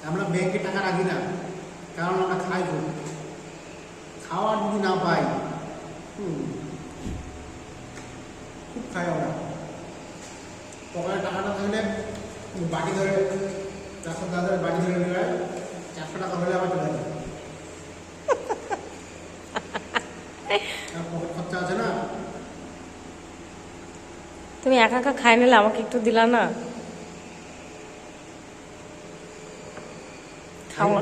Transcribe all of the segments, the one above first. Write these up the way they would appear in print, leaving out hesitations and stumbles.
আমরা ব্যাংকে টাকা রাখি না, কারণ আমরা খাই খুব। খাওয়ার যদি না পাই, খুব খাই আমরা। পকেটে টাকাটা থাকলে বাটি ধরে 400 টাকা ধরে বাটি ধরে নিয়ে 400 টাকা হলে আবার চলে যাবে। পকেট খরচা আছে না। তুমি একা একা খাই নিলে আমাকে একটু দিলা না? খাওয়া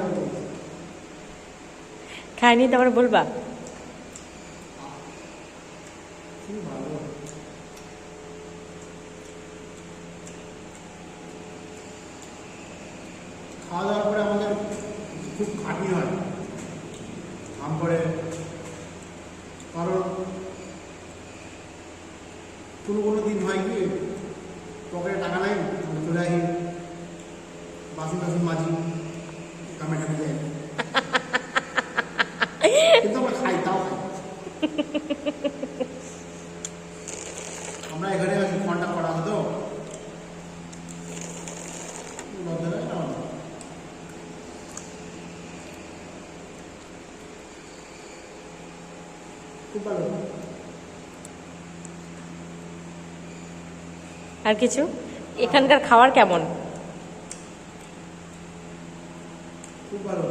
খাইনি তারপরে বলবা? খাওয়া দাওয়ার পরে আমাদের খুব খাটনি হয় কাম করে, কারণ কোনো দিন হয় কি পকেটে টাকা নাই, আমরা চলে আসি, বাসন টাসন মাঝি, কামে টামে যাই, কিন্তু আমরা খাই, তাও খাই। আমরা এখানে কন্ট্যাক্ট করা হতো, খুব ভালো। আর কিছু? এখানকার খাবার কেমন? খুব ভালো।